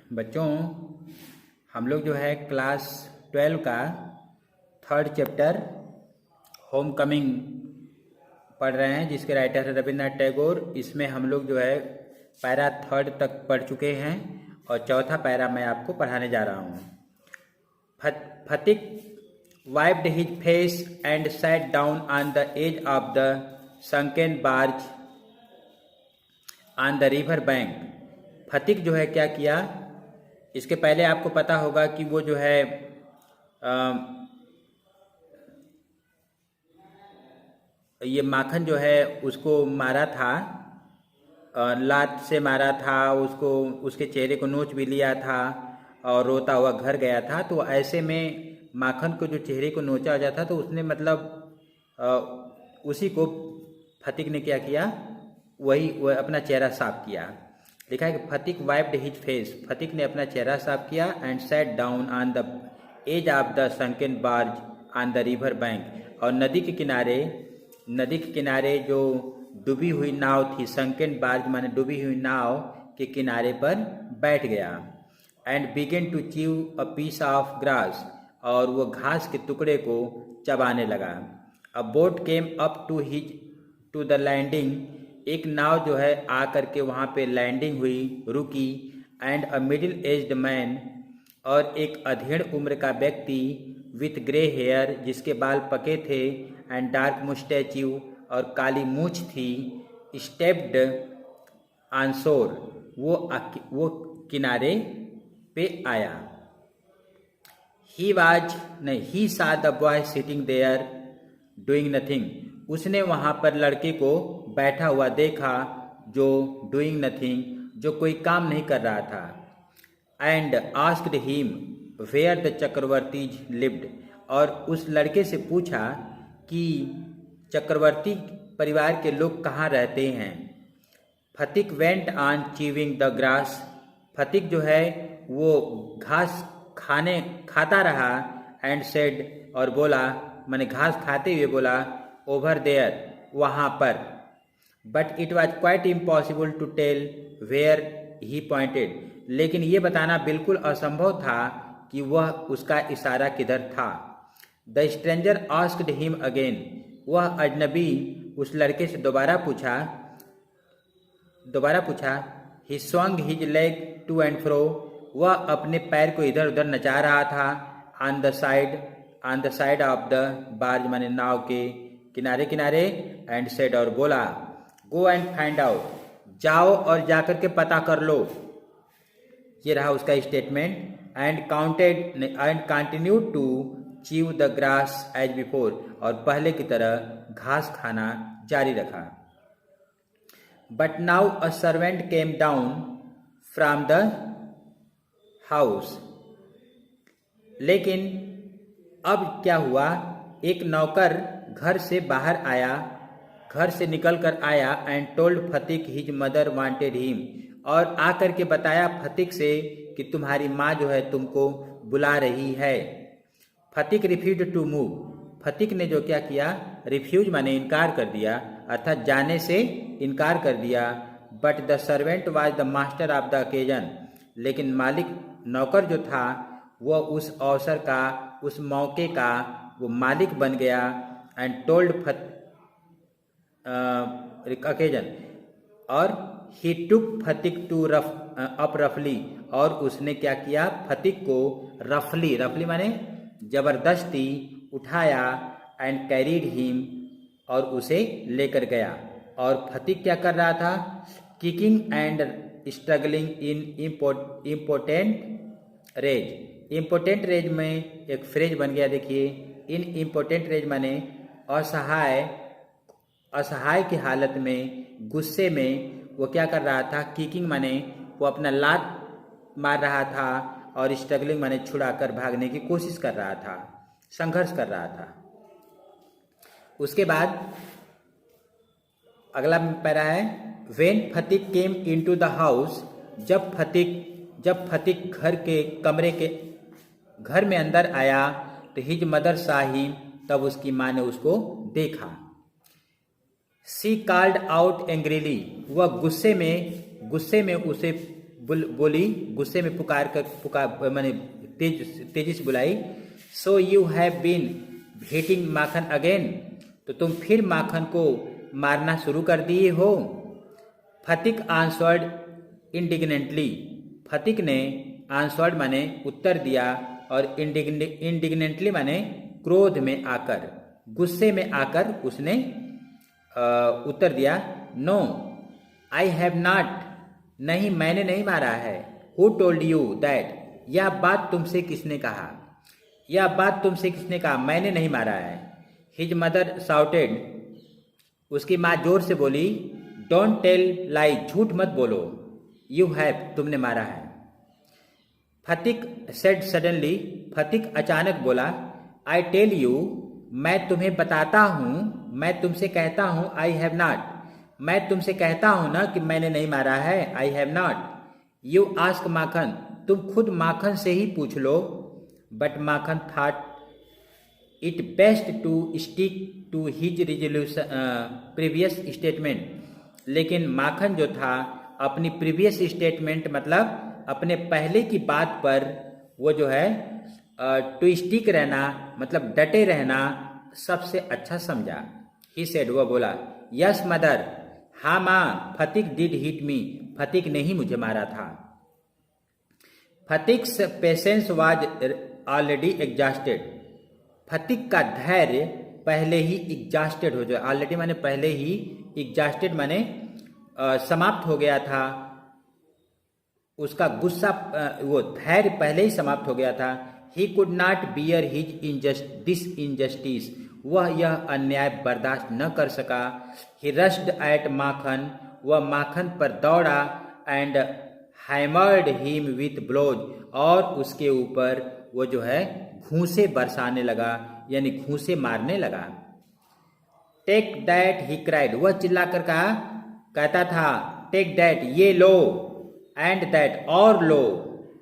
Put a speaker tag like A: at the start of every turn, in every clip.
A: बच्चों, हम लोग जो है क्लास 12 का 3rd चैप्टर होम कमिंग पढ़ रहे हैं, जिसके राइटर है रविन्द्रनाथ टैगोर। इसमें हम लोग जो है पैरा 3rd तक पढ़ चुके हैं और चौथा पैरा मैं आपको पढ़ाने जा रहा हूँ। फतिक wiped his face and sat down on the edge of the sunken barge on the river bank। फतिक जो है क्या किया, इसके पहले आपको पता होगा कि वो जो है ये माखन जो है उसको मारा था, लात से मारा था उसको, उसके चेहरे को नोच भी लिया था और रोता हुआ घर गया था। तो ऐसे में माखन को जो चेहरे को नोचा जाता था तो उसने मतलब उसी को फतिक ने क्या किया, वह अपना चेहरा साफ किया। लिखा है कि Phatik wiped his face, Phatik ने अपना चेहरा साफ किया and sat down on the edge of the sunken barge on the river bank. और नदी के किनारे जो डूबी हुई नाव थी, संकन बार्ज माने डूबी हुई नाव के किनारे पर बैठ गया। And began to chew a piece of grass, और वो घास के टुकड़े को चबाने लगा। A boat came up to the landing, एक नाव जो है आकर के वहाँ पे लैंडिंग हुई, रुकी। And a middle aged man, और एक अधेड़ उम्र का व्यक्ति विथ ग्रे हेयर, जिसके बाल पके थे, एंड डार्क मुस्टैच्यू, और काली मूछ थी, स्टेप्ड ऑन शोर, वो किनारे पे आया। He saw the boy sitting there doing nothing, उसने वहाँ पर लड़के को बैठा हुआ देखा जो डूइंग नथिंग, जो कोई काम नहीं कर रहा था। And asked him where the Chakravartis lived, और उस लड़के से पूछा कि चक्रवर्ती परिवार के लोग कहाँ रहते हैं। Phatik went on chewing the grass, Phatik जो है वो घास खाता रहा। एंड सेड, और बोला, मैंने घास खाते हुए बोला, ओवर देयर, वहाँ पर। But it was quite impossible to tell where he pointed, लेकिन ये बताना बिल्कुल असंभव था कि वह उसका इशारा किधर था। The stranger asked him again, वह अजनबी उस लड़के से दोबारा पूछा। He swung his leg to and fro, वह अपने पैर को इधर उधर नचा रहा था। On the side of the barge माने नाव के किनारे। एंड सेड, और बोला, गो एंड फाइंड आउट, जाओ और जाकर के पता कर लो। ये रहा उसका statement. And continue to chew the grass as before, और पहले की तरह घास खाना जारी रखा। But now a servant came down from the house, लेकिन अब क्या हुआ, एक नौकर घर से निकल कर आया। And told Phatik his mother wanted him, और आकर के बताया फतिक से कि तुम्हारी माँ जो है तुमको बुला रही है। फतिक रिफ्यूज टू मूव, फतिक ने जो क्या किया, रिफ्यूज माने इनकार कर दिया, अर्थात जाने से इनकार कर दिया। But the servant was the master of the occasion, लेकिन नौकर जो था वह उस अवसर का, उस मौके का वो मालिक बन गया। एंड टोल्ड ओकेजन, और ही टुक फतिक टू अप रफली, और उसने क्या किया, फतिक को रफली माने जबरदस्ती उठाया। एंड कैरीड हिम, और उसे लेकर गया। और फतिक क्या कर रहा था, kicking and struggling in important rage. Important rage में एक फ्रेज बन गया, देखिए, इन इम्पोर्टेंट रेज माने असहाय की हालत में, गुस्से में वो क्या कर रहा था, किकिंग माने वो अपना लात मार रहा था, और स्ट्रगलिंग माने छुड़ाकर भागने की कोशिश कर रहा था, संघर्ष कर रहा था। उसके बाद अगला पैरा है, when Phatik came into the house, जब फतिक घर में अंदर आया, तो हिज मदर साहिम, तब उसकी माँ ने उसको देखा। सी कॉल्ड आउट एंग्रीली, वह गुस्से में उसे बोली, गुस्से में पुकार मैंने तेजी से बुलाई, so you have been hitting Makhan again, तो तुम फिर माखन को मारना शुरू कर दिए हो। फतिक आंसर्ड इंडिग्नेंटली, फतिक ने आंसर्ड माने उत्तर दिया, और इंडिग्नेंटली माने क्रोध में आकर, गुस्से में आकर उसने उत्तर दिया, नो आई हैव नॉट, नहीं मैंने नहीं मारा है। हु टोल्ड यू दैट, यह बात तुमसे किसने कहा, यह बात तुमसे किसने कहा, मैंने नहीं मारा है। हिज मदर साउटेड, उसकी माँ जोर से बोली, डोंट टेल लाई, झूठ मत बोलो, यू हैव, तुमने मारा है। फतिक सेड सडनली, फतिक अचानक बोला, आई टेल यू, मैं तुम्हें बताता हूँ, मैं तुमसे कहता हूँ, आई हैव नॉट, मैं तुमसे कहता हूँ ना कि मैंने नहीं मारा है, I have not. You ask Makhan, तुम खुद माखन से ही पूछ लो। But Makhan thought it best to stick to his resolution previous statement, लेकिन माखन जो था अपनी प्रीवियस स्टेटमेंट मतलब अपने पहले की बात पर वो जो है टू स्टिक रहना मतलब डटे रहना सबसे अच्छा समझा। ही सेड, वह बोला, यस मदर, हाँ माँ, फतिक डिड हिट मी, फतिक ने ही मुझे मारा था। फतिक्स पेशेंस वाज ऑलरेडी एग्जॉस्टेड, फतिक का धैर्य पहले ही एग्जॉस्टेड हो जाए, ऑलरेडी माने पहले ही, एग्जॉस्टेड माने समाप्त हो गया था, उसका गुस्सा वो धैर्य पहले ही समाप्त हो गया था। He could not bear his this injustice, वह यह अन्याय बर्दाश्त न कर सका। ही रश्ड एट माखन, वह माखन पर दौड़ा, and hammered him with blows, और उसके ऊपर वो जो है घूंसे बरसाने लगा, यानी घूंसे मारने लगा। टेक दैट, ही क्राइड, वह चिल्लाकर कहता था, टेक दैट, ये लो, एंड दैट, और लो,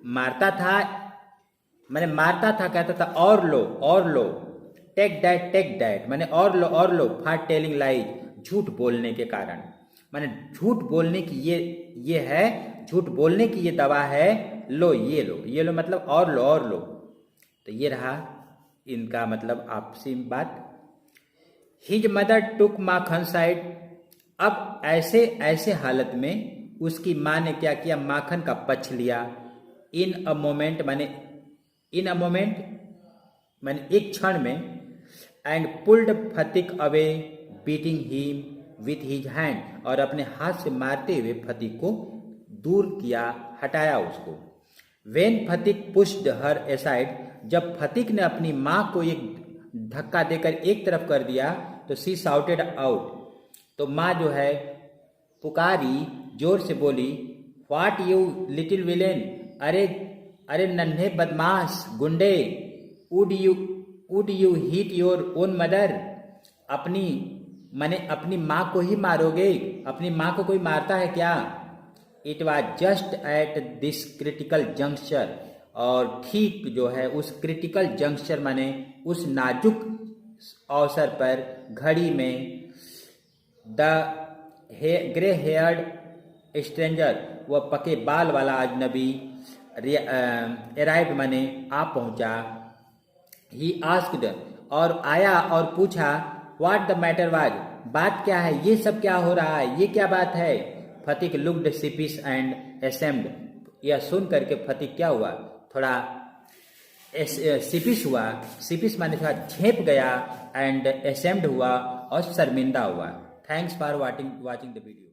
A: मारता था मैंने मारता था, कहता था और लो, और लो। टेक दैट मैंने और लो, फॉर टेलिंग लाइज, झूठ बोलने के कारण, माने झूठ बोलने की ये है, झूठ बोलने की ये दवा है, लो, ये लो, ये लो मतलब और लो, और लो। तो ये रहा इनका मतलब आपसी बात। हिज मदर टुक माखन साइड, अब ऐसे हालत में उसकी माँ ने क्या किया, माखन का पक्ष लिया। इन अ मोमेंट माने एक क्षण में, and pulled Phatik away beating him with his hand, और अपने हाथ से मारते हुए फतिक को दूर किया, हटाया उसको। वेन फतिक पुश्ड हर एसाइड, जब फतिक ने अपनी माँ को एक धक्का देकर एक तरफ कर दिया, तो सी साउटेड आउट, तो माँ जो है पुकारी, जोर से बोली, व्हाट यू लिटिल विलेन, अरे नन्हे बदमाश गुंडे, would you hit your own mother, अपनी माँ को ही मारोगे, अपनी माँ को कोई मारता है क्या। It was just at this critical juncture, और ठीक जो है उस क्रिटिकल जंक्चर माने उस नाजुक अवसर पर, घड़ी में, द ग्रे हेयर्ड स्ट्रेंजर, वह पके बाल वाला अजनबी, अराइव्ड माने आ पहुंचा। ही आस्क्ड, और आया और पूछा, व्हाट द मैटर वाज, बात क्या है, ये सब क्या हो रहा है, ये क्या बात है। फतिक लुक्ड सिपिस एंड एसेम्ड, यह सुन करके फतिक क्या हुआ, थोड़ा सिपिस हुआ, सिपिस माने थोड़ा झेप गया, एंड एसेम्ड हुआ और शर्मिंदा हुआ। Thanks for watching the video.